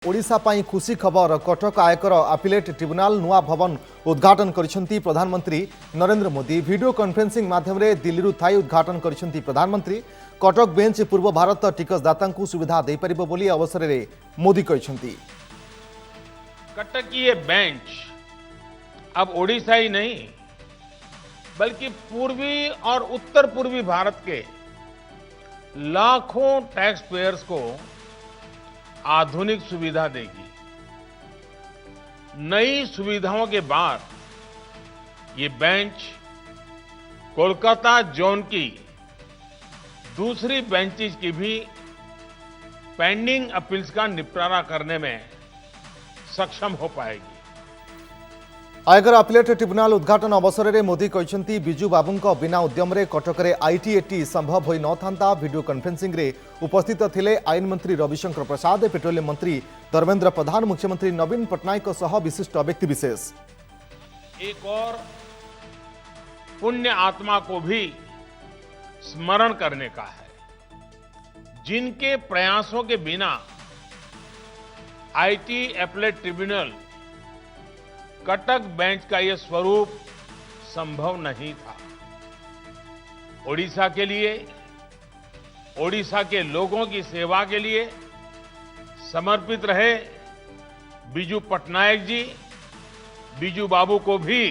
ओडिशा पाई खुशी खबर कटक आयकर आपिलेट ट्रिब्यूनाल नुआ भवन उद्घाटन करिसेंती प्रधानमंत्री नरेंद्र मोदी। वीडियो कॉन्फ्रेंसिंग माध्यम रे दिल्ली थाई उद्घाटन करिसेंती प्रधानमंत्री। कटक बेंच पूर्व भारत टिकसदाता सुविधा दे परिबो बोली अवसर रे मोदी कहिसेंती। कटक की ये बेंच अब ओडिशा ही नहीं बल्कि पूर्वी और उत्तर पूर्वी भारत के लाखों टैक्स पेयर्स को आधुनिक सुविधा देगी। नई सुविधाओं के बाद ये बेंच कोलकाता जोन की दूसरी बेंचेस की भी पेंडिंग अपील्स का निपटारा करने में सक्षम हो पाएगी। आयकर आपिलेट ट्रिब्यूनाल उद्घाटन अवसर में मोदी कहते बिजू बाबू बिना उद्यम कटक आईटीएटी संभव हो न था। वीडियो कॉन्फ्रेंसिंग रे उपस्थित थिले आईन मंत्री रविशंकर प्रसाद, पेट्रोलियम मंत्री धर्मेंद्र प्रधान, मुख्यमंत्री नवीन पट्टनायक सह विशिष्ट व्यक्तिविशेष। एक और पुण्य आत्मा को भी स्मरण करने का है, जिनके प्रयासों के बिना IT appellate tribunal Cuttack bench का यह स्वरूप संभव नहीं था। ओडिशा के लिए, ओडिशा के लोगों की सेवा के लिए समर्पित रहे बिजू पटनायक जी, बिजू बाबू को भी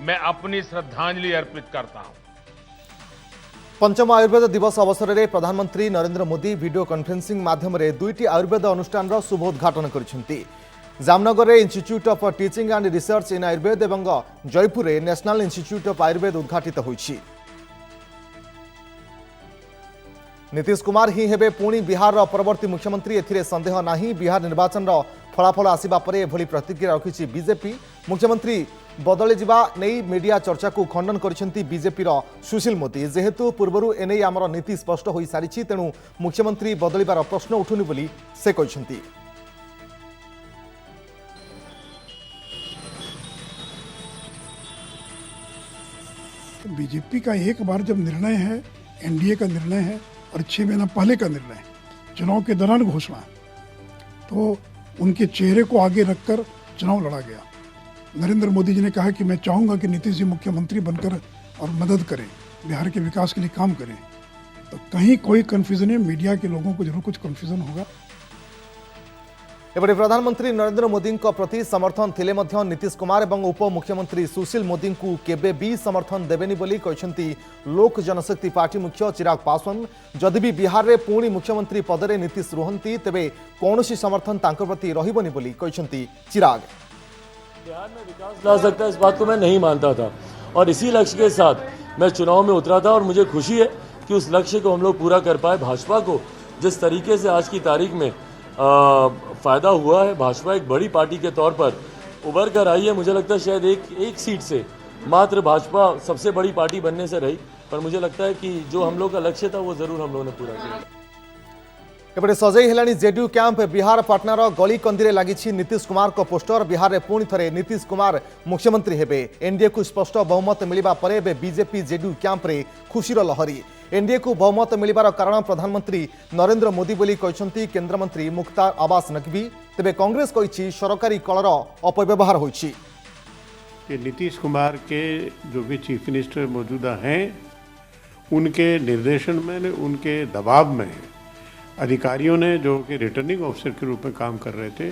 मैं अपनी श्रद्धांजलि अर्पित करता हूं। पंचम आयुर्वेद दिवस अवसर में प्रधानमंत्री नरेंद्र मोदी वीडियो कॉन्फ्रेंसिंग माध्यम रे दुईटी आयुर्वेद अनुष्ठान शुभोद्घाटन करिसेंती। जामनगर में institute of teaching and research इन आयुर्वेद एवं जयपुर में नेशनल इंस्टीट्यूट ऑफ आयुर्वेद उद्घाटित होईछि। नीतीश कुमार ही हेबे पुणी बिहार परवर्ती मुख्यमंत्री, एथिरे संदेह नहीं। बिहार निर्वाचन फलाफल आसिबा परे एभली प्रतिक्रिया रखिछि बीजेपी। मुख्यमंत्री बदली जिबा नहीं मीडिया चर्चा को खंडन करिसेंती बीजेपी सुशील मोदी। जेहेतु पूर्वरु एने आमर नीति स्पष्ट हो सारिछि, तेणु मुख्यमंत्री बदलिबार प्रश्न उठुनि बोली से कहिसेंती। बीजेपी का एक बार जब निर्णय है, एनडीए का निर्णय है और 6 महीना पहले का निर्णय है, चुनाव के दौरान घोषणा, तो उनके चेहरे को आगे रखकर चुनाव लड़ा गया। नरेंद्र मोदी जी ने कहा कि मैं चाहूंगा कि नीतीश जी मुख्यमंत्री बनकर और मदद करें, बिहार के विकास के लिए काम करें। तो कहीं कोई कंफ्यूजन है, मीडिया के लोगों को जरूर कुछ कंफ्यूजन होगा। एपटे प्रधानमंत्री नरेंद्र मोदी प्रति समर्थन थिले मध्य नीतीश कुमार एवं उप मुख्यमंत्री सुशील मोदी को केबे भी समर्थन देबेनी बोली कहते लोक जनशक्ति पार्टी मुख्य चिराग पासवान। जदि भी बिहार में पुणी मुख्यमंत्री पदरे नीतीश रुहंती तेबे कौनसी समर्थन तांको प्रति रहिबनी बोली कहते चिराग। बिहार में विकास ला सकता है, इस बात को मैं नहीं मानता था और इसी लक्ष्य के साथ मैं चुनाव में उतरा था और मुझे खुशी है कि उस लक्ष्य को हम लोग पूरा कर पाए। भाजपा को जिस तरीके से आज की तारीख में फायदा हुआ है, भाजपा एक बड़ी पार्टी के तौर पर उभर कर आई है। मुझे लगता है शायद एक सीट से मात्र भाजपा सबसे बड़ी पार्टी बनने से रही, पर मुझे लगता है कि जो हम लोग का लक्ष्य था वो जरूर हम लोगों ने पूरा किया। एपटे सजई हेलानी जेडीयू कैंप। बिहार पाटनार गली कंदी लगी नीतीश कुमार को पोस्टर। बिहार में पुणी थे नीतीश कुमार मुख्यमंत्री हेबे। एनडीए को स्पष्ट बहुमत मिलवा परे बीजेपी जेडीयू कैंप रे खुशीर लहरी। एनडीए को बहुमत मिलवार कारण प्रधानमंत्री नरेंद्र मोदी बोली कहते केंद्रमंत्री मुख्तार अब्बास नकवी। तेबे कांग्रेस कही सरकारी कलर अपव्यवहार होइछि। नीतीश कुमार के जो भी चीफ मिनिस्टर मौजूदा हैं, उनके निर्देशन में, उनके दबाव में अधिकारियों ने जो कि रिटर्निंग ऑफिसर के रूप में काम कर रहे थे,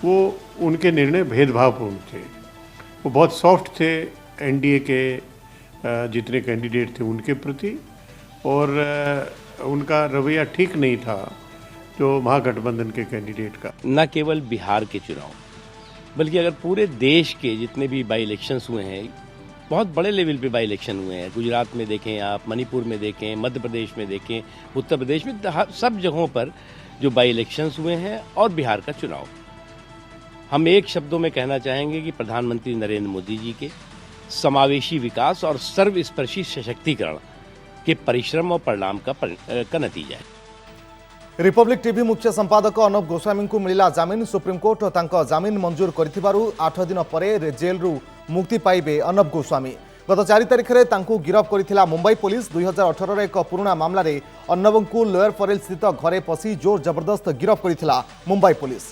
वो उनके निर्णय भेदभावपूर्ण थे। वो बहुत सॉफ्ट थे एनडीए के जितने कैंडिडेट थे उनके प्रति, और उनका रवैया ठीक नहीं था जो महागठबंधन के कैंडिडेट का। न केवल बिहार के चुनाव बल्कि अगर पूरे देश के जितने भी बाई इलेक्शंस हुए हैं, बहुत बड़े लेवल पे बाई इलेक्शन हुए हैं। गुजरात में देखें आप, मणिपुर में देखें, मध्य प्रदेश में देखें, उत्तर प्रदेश में, सब जगहों पर जो बाई इलेक्शंस हुए हैं और बिहार का चुनाव, हम एक शब्दों में कहना चाहेंगे कि प्रधानमंत्री नरेंद्र मोदी जी के समावेशी विकास और सर्वस्पर्शी सशक्तिकरण के परिश्रम और परिणाम का नतीजा है। रिपब्लिक टीवी मुख्य संपादक अर्णब गोस्वामी को मिला जामिन। सुप्रीमकोर्ट तांका जामिन मंजूर कर 8 दिन पर जेल मुक्ति पाइबे अर्णब गोस्वामी। गत 4 तारिख में गिरफ कर मुंबई पुलिस 2018 एक पुराना मामलें अर्णवଙ୍କୁ लोअर परेल स्थित घरे पशि जोर जबरदस्त गिरफ कर मुंबई पुलिस।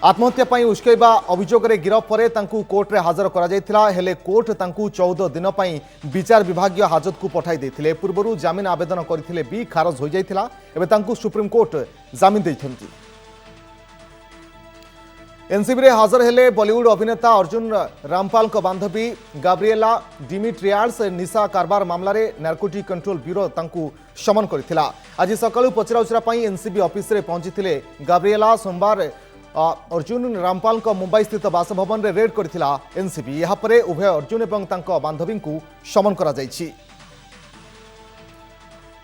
आत्महत्या पर उस्कैबा अभियोग गिरफ पर कोर्टे हाजर कर कोर्ट 14 दिन पर विचार विभाग हाजत को पठाई देते पूर्व जमीन आवेदन करते भी खारज हो जाता एवं सुप्रीमकोर्ट जमीन देते। एनसीबी हाजर हेले बॉलीवुड अभिनेता अर्जुन रामपाल बांधवी गाब्रिएला डिमिट्रियाड्स निशा कारबार मामलें नार्कोटिक कंट्रोल ब्यूरो समन करथिला। आज सकाळु पचराउचरा एनसीबी ऑफिस रे पहुंची गाब्रिएला सोमवार अर्जुन रामपाल मुंबई स्थित बासभवन रे रेड करथिला एनसीबी। यहाँ पर उभय अर्जुन एवं बांधवी को समन करा जायछि।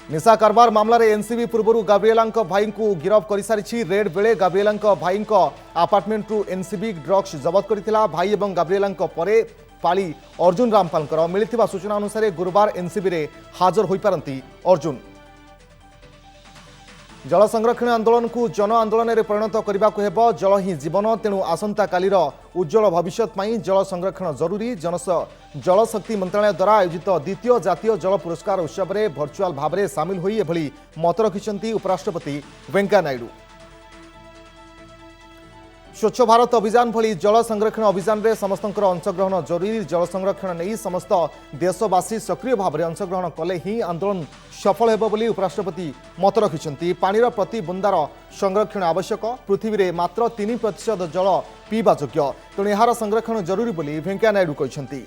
निशा कारबार मामलें एनसीबी पूर्व गाब्रिएला भाई को गिरफ कर सारी। रेड बेले गाब्रिएला भाई आपार्टमेंट रु एनसीबी ड्रग्स जबत करथिला। भाई एवं गाब्रिएला परे पाली अर्जुन रामपाल मिलता सूचना अनुसार गुरुवार एनसीबी रे हाजर हो पारती अर्जुन। जल संरक्षण आंदोलन को जन आंदोलन में परिणत करने को जल ही जीवन तेणु आसंता कालीर उज्जवल भविष्यत जल संरक्षण जरूरी। जल शक्ति मंत्रालय द्वारा आयोजित द्वितीय जातीय जल पुरस्कार उत्सव में भर्चुआल भाव में सामिल होई एभली मत रखिछंती उपराष्ट्रपति वेंकैया नायडू। स्वच्छ भारत अभियान भली जल संरक्षण अभियान में समस्तंकर अंशग्रहण जरूरी। जल संरक्षण नहीं समस्त देशवासी सक्रिय भाव में अंशग्रहण कले ही आंदोलन सफल हेबो बोली उपराष्ट्रपति मत रखिछंती। पानीर प्रति बुंदार संरक्षण आवश्यक। पृथ्वी में मात्र 3% जल पीवा योग्य तेणु यार संरक्षण जरूरी बोली वेंकैया नायडू कहछंती।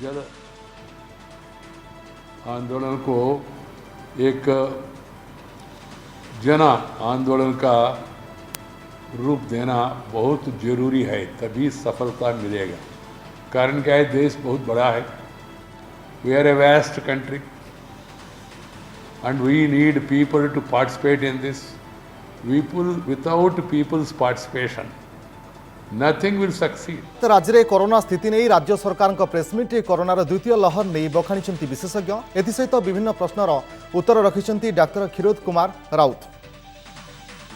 जल आंदोलन को एक जन आंदोलन का रूप देना बहुत जरूरी है, तभी सफलता मिलेगा। कारण क्या है, देश बहुत बड़ा है, we are a vast country and we need people to participate in this. Without people's participation, nothing will succeed. राज्य में कोरोना स्थिति नहीं राज्य सरकार प्रेसमिट कोरोनार द्वितीय लहर नहीं बखाणी विशेषज्ञ। एसहित विभिन्न प्रश्नर उत्तर रखिंट डाक्टर क्षीरोद कुमार राउत।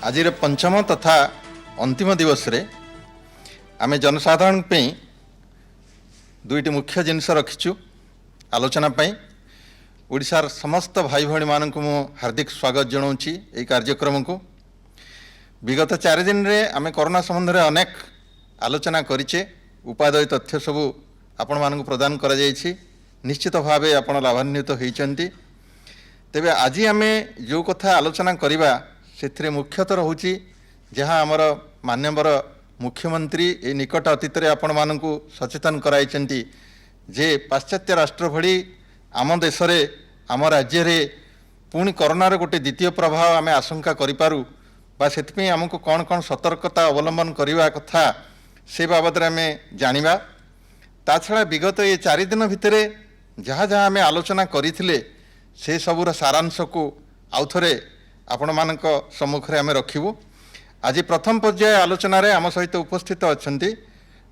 आज पंचम तथा अंतिम दिवस रे आमे जनसाधारण पे दुईटी मुख्य जिनस रखिचु आलोचना पाई। ओडिशार समस्त भाई भाई मानक मु हार्दिक स्वागत जनाऊँगी यही कार्यक्रम को। विगत 4 दिन रे आमे कोरोना संबंध में अनेक आलोचना करिचे। उपादेय तथ्य सबू आपण मानक प्रदान करा जायछि। निश्चित भाव आपण लाभान्वित होइचंती। तेबे आज आमे जो कथा आलोचना करिबा से मुख्यतः होची जहाँ आमर मान्यवर मुख्यमंत्री ए निकट अतीत रे आपण मानकु सचेतन कराइचंती जे पाश्चात्य राष्ट्र भली आम देश रे आम राज्य रे पुणी कोरोनार गोटे द्वितीय प्रभाव आमे आशंका करिपारू बा सेतपई आमको कौन कौन सतर्कता अवलंबन करने कथा से बाबद आमे जानिबा। ता छड़ा विगत ये 4 दिन भितर जहाँ जहाँ आमे आलोचना करिथिले से सबूर सारांश को आउ थरे आपण मानक सम्मुख रे आमे रखिबु। आज प्रथम पर्याय आलोचना रे आम सहित उपस्थित अछंती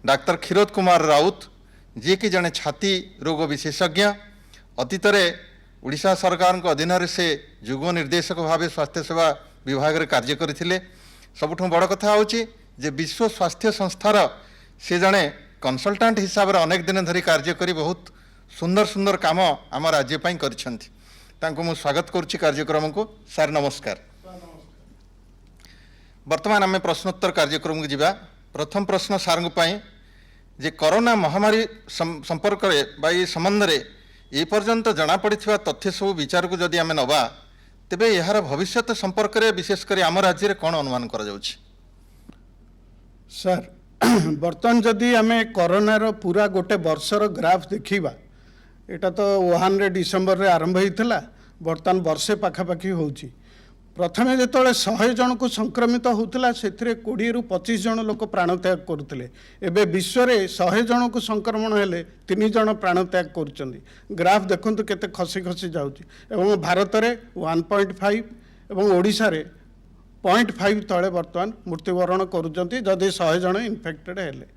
डाक्टर क्षीरोद कुमार राउत जी कि जने छाती रोग विशेषज्ञ। अतीत रे उड़ीसा सरकार अधीन से युग्म निर्देशक भाव स्वास्थ्य सेवा विभाग रे कार्य करथिले। सबुठु बड़ कथा होची जे विश्व स्वास्थ्य संस्थार से जने कंसल्टेंट हिसाब रे अनेक दिन धरी कार्य करी बहुत सुंदर सुंदर काम आम राज्य पई करिसंती। तांको मु स्वागत करुच्ची कार्यक्रम को। सर नमस्कार। वर्तमान आम प्रश्नोत्तर कार्यक्रम को जीवा। प्रथम प्रश्न सार जे कोरोना महामारी संपर्क ये संबंध में ये पर्यंत जना पड़ी तथ्य सब विचार को जदि आम नवा तेबे यार भविष्य संपर्क में विशेषकर आम राज्य में कौन अनुमान करा जाउछि? सर बर्तमान जदि आम कोरोनार पूरा गोटे वर्षर ग्राफ देखा एटा तो वुहान रे डिसेम्बर रे आरंभ होता बर्तमान वर्षे पाखापाखि होउछि। प्रथमे जेतोले 100 जन को संक्रमित होता से 20 ରୁ 25 जन लोक प्राणत्याग करुले। एबे विश्व रे 100 जन को संक्रमण हेले 3 जन प्राणत्याग करुचंदी। ग्राफ देखंतु केते खसी खसी जाउछि एवं भारत रे 1.5 एवं ओडिसा रे 0.5 तले वर्तमान मृत्युवरण करुचंती जदि 100 जन इन्फेक्टेड हेले।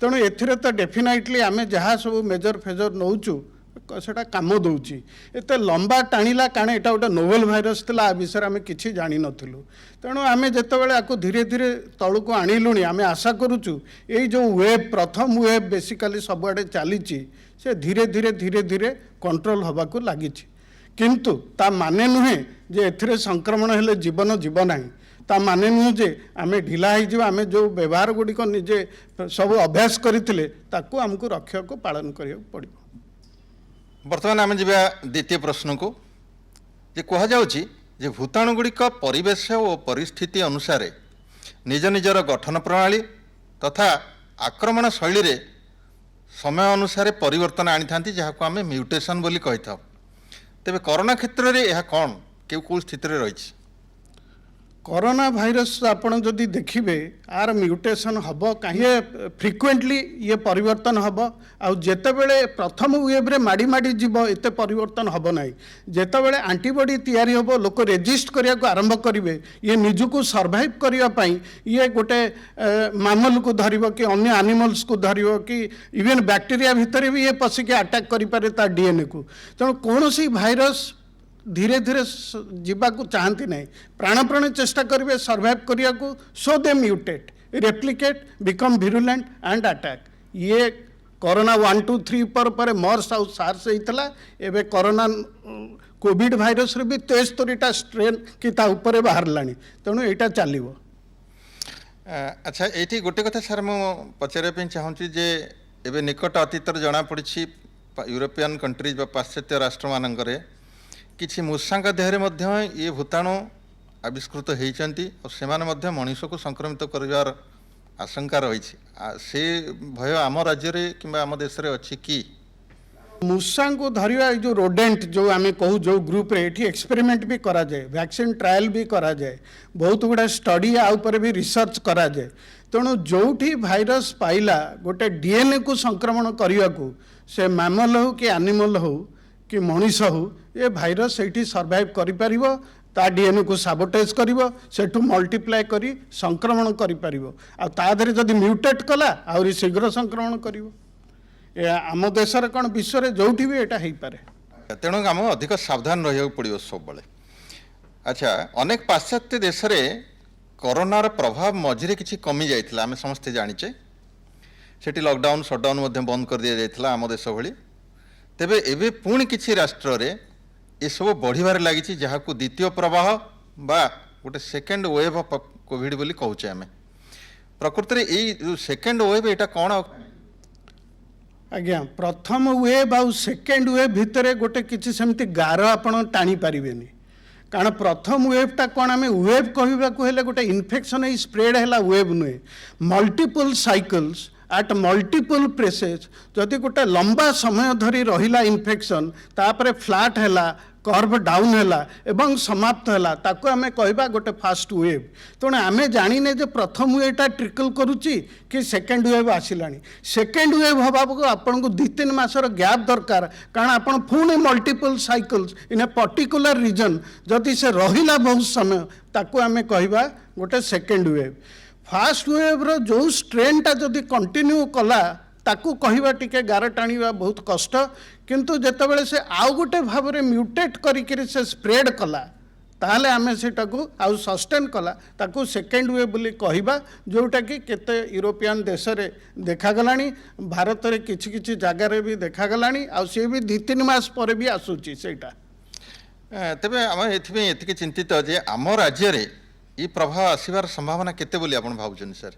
तेणु एथिरे तो डेफिनेटली आमे जहाँ सब मेजर फेजर नौचु सेटा काम दौची एते लंबा टाणिला कारण एटा गोटे नोवेल भाइरस थिला आ विषय आम कि जानी नथिलु तेणु आम जितेबाला आपको धीरे धीरे तलू आणिलुणी आम आशा करुचु ये जो वेव प्रथम वेव बेसिकाली सबुआडे चली से धीरे धीरे धीरे धीरे कंट्रोल हवा को लगी किंतु ता माने नुहे जे एथिरे संक्रमण हेले जीवन जीवना ता माने नुहे जे आम ढिला आम जो व्यवहार गुड़िक निजे सब अभ्यास करते आमको रक्षा को पालन करिया पड़िबो। बर्तमान आम जा द्वितीय प्रश्न को जे कह जाउछि जे भूताणु गुड़िक परिवेश और परिस्थिति अनुसार निज निजर गठन प्रणाली तथा आक्रमण शैली रे समय अनुसार परिवर्तन आनी था जहाँ आम म्यूटेशन बोली कही था तेरे कोरोना क्षेत्र में यह कौन कौ स्थित रही कोरोना भाइरस आपण जदि देखिए आर म्यूटेशन हम कहीं फ्रिक्वेंटली ये परिवर्तन हम आतेबले प्रथम वेव रे माड़ी माड़ी जीव एत परिवर्तन हम ना जितेबाला आंटीबॉडी तैयारी हम लोक रेजिस्ट करने को आरंभ करेंगे ये निजुक सर्वाइव करने ये गोटे मामल को धर कि अन्य एनिमल्स को धर कि इवेन बैक्टेरिया भितर भी ये पशिक अटैक करें तार डीएनए को तेणु कौन सी भाइरस धीरे धीरे जीवाक चाहती नहीं प्राणप्राण चेष्टा करेंगे सर्वाइव करने को so they mutate replicate become virulent and attack ये कोरोना 1 2 3 पर मर्स आउ सार्स होता एवं कोरोना कोविड भाइरस भी 73टा स्ट्रेन कि ऊपर बाहर लानी तेणु यहाँ चलो। अच्छा ये गोटे कथा सार मु पचारे चाहूँगी जे एवं निकट अतीत जना पड़ी यूरोपियन कंट्रीज पाश्चात्य राष्ट्र मानक किछि मूषांक देहरे मध्य ये भूताणु आविष्कृत होती और से मनीष को संक्रमित कर आशंका रही से भय आम राज्य कि आम देश में अच्छी कि मूषा को धरिया जो रोडेंट जो आम कहू जो ग्रुप रे एठी एक्सपेरिमेंट भी करा जाए वैक्सीन ट्रायल भी करा जाए बहुत गुड़ा स्टडी आ ऊपर भी रिसर्च करा जाए तेणु जोठी भाइरस पाइला गोटे डीएनए को संक्रमण करने को से मैमल हो कि एनिमल हो कि मनीष हो ये भाइरस ये सर्वाइव करि ता डीएनए को साबोटेज करू मल्टीप्लाए करी संक्रमण करें जदि म्यूटेट कला आउरी शीघ्र संक्रमण कर आम देश कौन विश्व में जोटी भी यहाँ हो पाए तेणु आम अधिक सावधान रहा पड़ो सब बेले। अच्छा अनेक पाश्चात्य देश में कोरोनार प्रभाव मझे किसी कमी जाइए आम समस्ते जानीचे सेठी लॉकडाउन शटडाउन बंद कर दि जाइए आम देश भली तेबे एबे पुणी किसी राष्ट्र रे ये सब बढ़िबार लगी जहाँ को द्वितीय प्रवाह बा गोटे सेकेंड वेव ऑफ कोविड बोली कहूचे आम प्रकृति में यही सेकेंड वेव यहाँ कौन आज्ञा प्रथम वेव आउ सेकेंड वेव भितर गोटे किसी सेमती गार आपण टाणी पारिबेनी कारण प्रथम वेवटा कौन आम वेव कहवाक गोटे इन्फेक्शन स्प्रेड है वेव नुहे multiple cycles at multiple presses जदि गोटे लंबा समय धरी रहिला इन्फेक्शन तापर फ्लैट हैला कर्व डाउन हैला एवं समाप्त हैला ताको आमे कहबा गोटे फास्ट वेव तेणु आमे जानिने जे प्रथम वेवटा ट्रिकल करुची कि सेकेंड वेव आसिलानी सेकेंड वेव हबाको आपन को 2-3 मासर गैप दरकार कारण आपन पुणी multiple cycles in a particular region जदि से रहिला बहुत समय ताको आमे कहबा गोटे सेकेंड वेव फास्ट वेव रो जो स्ट्रेनटा जदि कंटिन्यू कला ताकू कहवा टिके गार टाणीवा बहुत कष्ट किंतु जेतेबेले से आउ गोटे भाव में म्यूटेट करिके से स्प्रेड कला ताहले आमे सेटाकू आउ सस्टेन कला ताकू सेकेंड वेव बोली कहबा जोटा कि केते यूरोपियन देश रे देखा गलानी भारत रे किछि किछि जगह रे भी देखा गलानी आ से भी 2-3 मास पर भी आसुची सेटा तेबे आम एथि एतिके चिंतित जे आम राज्य रे ये प्रभाव आसबार संभावना केते बोली आपण भाबुछन सर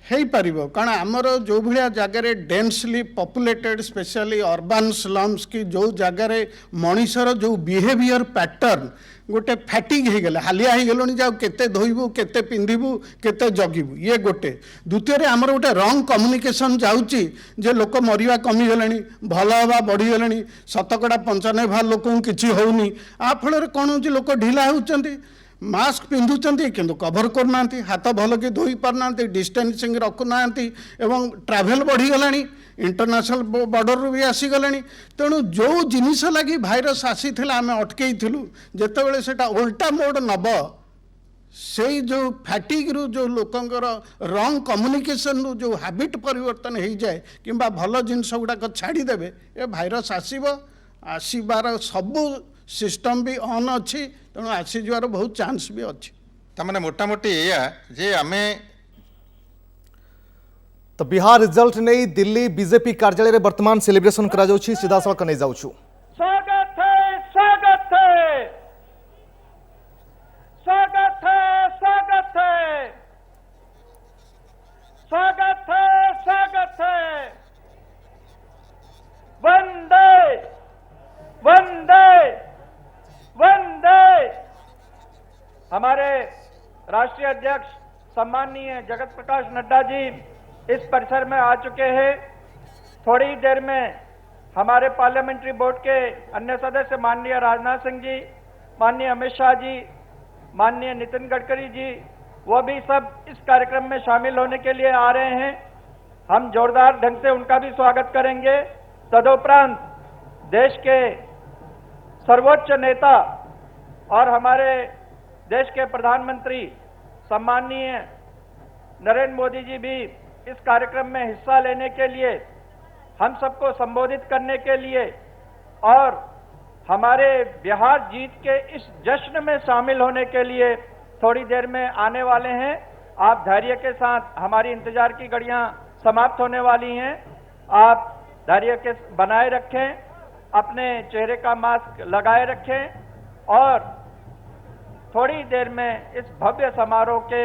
हो पार कारण आमर जो भाया जगार densely populated specially urban slums की जो जगार मनीषर जो बिहेवियर पैटर्न गोटे फैटिक हो गले हालिया हो गलुनी जाओ केते धोइबु केते पिंधिबु केते जगिबु ये गोटे द्वितीय आमर गोटे रंग कम्युनिकेशन जाउची जे लोक मरिया कमी गलेनी भल हवा बढ़ी गलेनी 95% लोक किछि होउनी आ फल कौन हो लोक ढिला होउचंती मास्क पिंधुंट किंतु कभर करना हाथ भल कि धोई पारना डिस्टेंसिंग रखुना एवं ट्राभेल बढ़ीगला इंटरनेशनल बॉर्डर भी आसीगला तेणु जो जिनिस लगी भाइरस आसी आम अटकईलु जितेबाला उल्टा मोड नब से जो फैटिक रु जो लोकंकर रंग कम्युनिकेशन रु जो हैबिट परिवर्तन हो जाए कि भल जिनस गुड़ाक छाड़देवे ए भाइरस आसबार सबू सिस्टम भी ऑन अच्छी तेणु आसीजार बहुत चांस भी अच्छी तार मोटामोटी या जे आमे तो बिहार रिजल्ट नहीं दिल्ली बीजेपी कार्यालय वर्तमान सेलिब्रेशन करा जाउछि सीधा सड़क नहीं जाउछु स्वागत है स्वागत है स्वागत है स्वागत है स्वागत है स्वागत है वंदे वंदे वंदे। हमारे राष्ट्रीय अध्यक्ष सम्माननीय जगत प्रकाश नड्डा जी इस परिसर में आ चुके हैं। थोड़ी देर में हमारे पार्लियामेंट्री बोर्ड के अन्य सदस्य माननीय राजनाथ सिंह जी, माननीय अमित शाह जी, माननीय नितिन गडकरी जी, वो भी सब इस कार्यक्रम में शामिल होने के लिए आ रहे हैं। हम जोरदार ढंग से उनका भी स्वागत करेंगे। तदुपरांत देश के सर्वोच्च नेता और हमारे देश के प्रधानमंत्री सम्माननीय नरेंद्र मोदी जी भी इस कार्यक्रम में हिस्सा लेने के लिए, हम सबको संबोधित करने के लिए और हमारे बिहार जीत के इस जश्न में शामिल होने के लिए थोड़ी देर में आने वाले हैं। आप धैर्य के साथ, हमारी इंतजार की घड़ियां समाप्त होने वाली हैं, आप धैर्य के बनाए रखें, अपने चेहरे का मास्क लगाए रखें और थोड़ी देर में इस भव्य समारोह के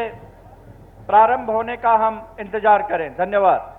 प्रारंभ होने का हम इंतजार करें। धन्यवाद।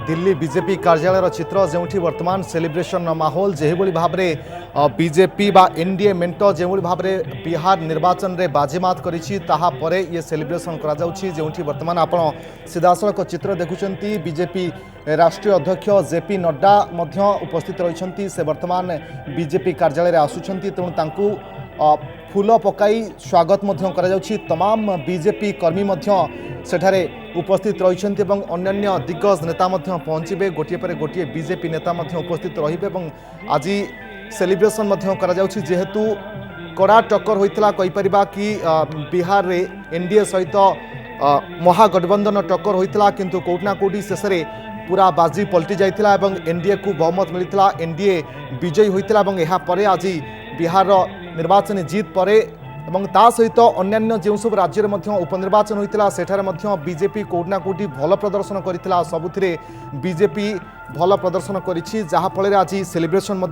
दिल्ली बीजेपी कार्यालय चित्र जो वर्तमान सेलिब्रेशन माहौल जो भाव में बीजेपी बा एनडीए मेंट जो भाव में बिहार निर्वाचन रे बाजीमात करे ये सेलिब्रेशन करा जो वर्तमान आप सीधासलख चित्र देखुं बीजेपी राष्ट्रीय अध्यक्ष जेपी नड्डा उपस्थित रही से वर्तमान बीजेपी कार्यालय आसुंच तेणु फूल पकाई स्वागत करा तमाम बीजेपी कर्मी सेठारे उपस्थित रही अन्य दिग्गज नेता पहुँचे गोटे पर गोटे बीजेपी नेता उपस्थित रही आज सेलिब्रेशन जेहेतु कड़ा टक्कर होता कहीपर कि बिहार रे एनडीए सहित महागठबंधन टक्कर होता किंतु कोटना कोटी शेष में पूरा बाजी पलटि जाइथिला एवं एनडीए को बहुमत मिलता एनडीए विजयी होता आज बिहार निर्वाचन जीत पर एवं ता सहित अन्यान्य जो सब राज्य में उपनिर्वाचन होता सेठारे बीजेपी कोटना कोटी भल प्रदर्शन करथिला सबुथिरे बीजेपी भल प्रदर्शन करिछि जहाँफल आज सेलिब्रेशन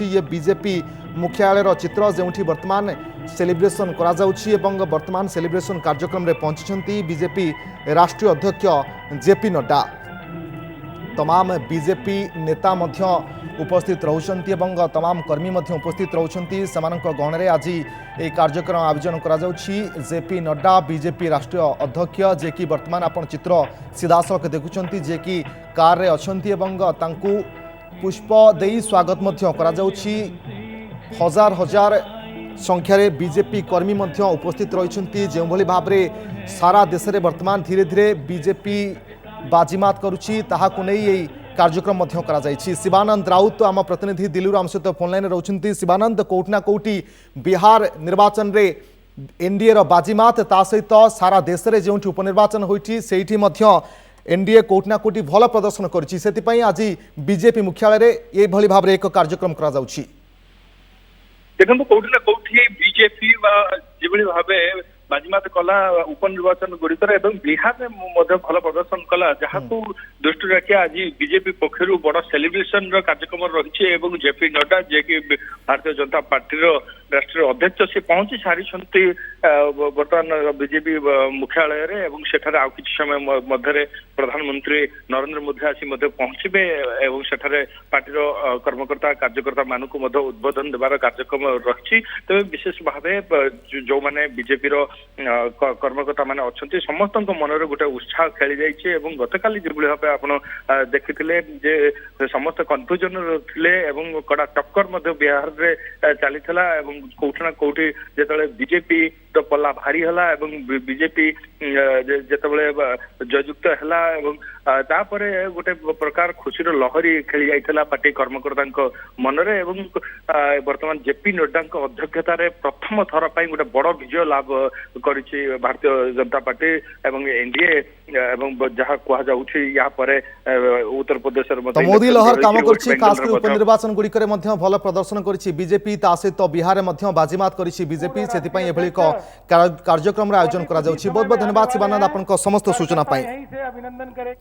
ये बीजेपी मुख्यालय चित्र जो वर्तमान सेलिब्रेशन वर्तमान सेलिब्रेशन कार्यक्रम में पहुंची बीजेपी राष्ट्रीय अध्यक्ष जेपी नड्डा तमाम बीजेपी नेता उपस्थित रहउछन्ती एवं तमाम कर्मी उपस्थित रहउछन्ती समानक गहणरे आज ये कार्यक्रम आयोजन करा जाउछि जेपी नड्डा बीजेपी राष्ट्रीय अध्यक्ष जे कि वर्तमान आपण चित्र सीधासलख देखुछन्ती जे कि कार रे अछन्ती एवं तांकु पुष्प देई स्वागत करा जाउछि हजार हजार संख्यार बीजेपी कर्मी उपस्थित रही जो भाव में सारा देश में वर्तमान धीरे धीरे बीजेपी बाजीमात करुच्ची ताहाकु नहीं कार्यक्रम शिवानंद राउत आम प्रतिनिधि दिल्ली आम सहित फोन लाइन रोचंती। शिवानंद कोटना कोटी बिहार निर्वाचन रे एनडीए रो बाजीमात ता सहित सारा देश में जो उपनिर्वाचन होती एनडीए कोटना कोटी भल प्रदर्शन करी आज बीजेपी मुख्यालय ये भाव में एक कार्यक्रम करा देखो कौटी ना कौटी बीजेपी जो भाव बाजीमात कला उपनिर्वाचन गुड़िकर एवं बिहार में भल प्रदर्शन कला जहाँ दृष्टि रखी आज बीजेपी पक्षर बड़ सेलिब्रेशन कार्यक्रम रही जेपी नड्डा जे कि भारतीय जनता पार्टी राष्ट्रीय अध्यक्ष से पहुंची सारी बर्तमान बीजेपी मुख्यालय सेठारे आउ किछि समय मध्य प्रधानमंत्री नरेंद्र मोदी आसी पहुंचे एवं सेठारे पार्टीर कर्मकर्ता कार्यकर्ता मानक उद्बोधन देवार कार्यक्रम रही तेज विशेष भाव जो मैंने बीजेपी कर्मकर्ता मैंने अच्छा समस्त मनरे गोटे उत्साह खेली जाइए गतकाली जो भाव आप देखिले जे समस्त कन्फ्यूजन थे कड़ा टक्कर बिहार में चली कौटि ना कौटि जो बीजेपी तो पल्ला भारी है बीजेपी जिते जयुक्त है गोटे प्रकार खुशीर लहरी खेली जाइए पार्टी कर्मकर्ता मनरे वर्तमान जेपी नड्डा अध्यक्षतार प्रथम थर पर गोटे बड़ विजय लाभ कर भारतीय जनता पार्टी एवं एनडीए जहाँ कहुया उत्तर प्रदेश मोदी लहर काम कर उपनिर्वाचन गुड़िक भल प्रदर्शन कर बीजेपी ता सहित बिहार में बाजीमात कर बीजेपी से कार्यक्रम आयोजन कर बहुत बहुत धन्यवाद शिवानंद आपन समस्त सूचना। अभिनंदन करे।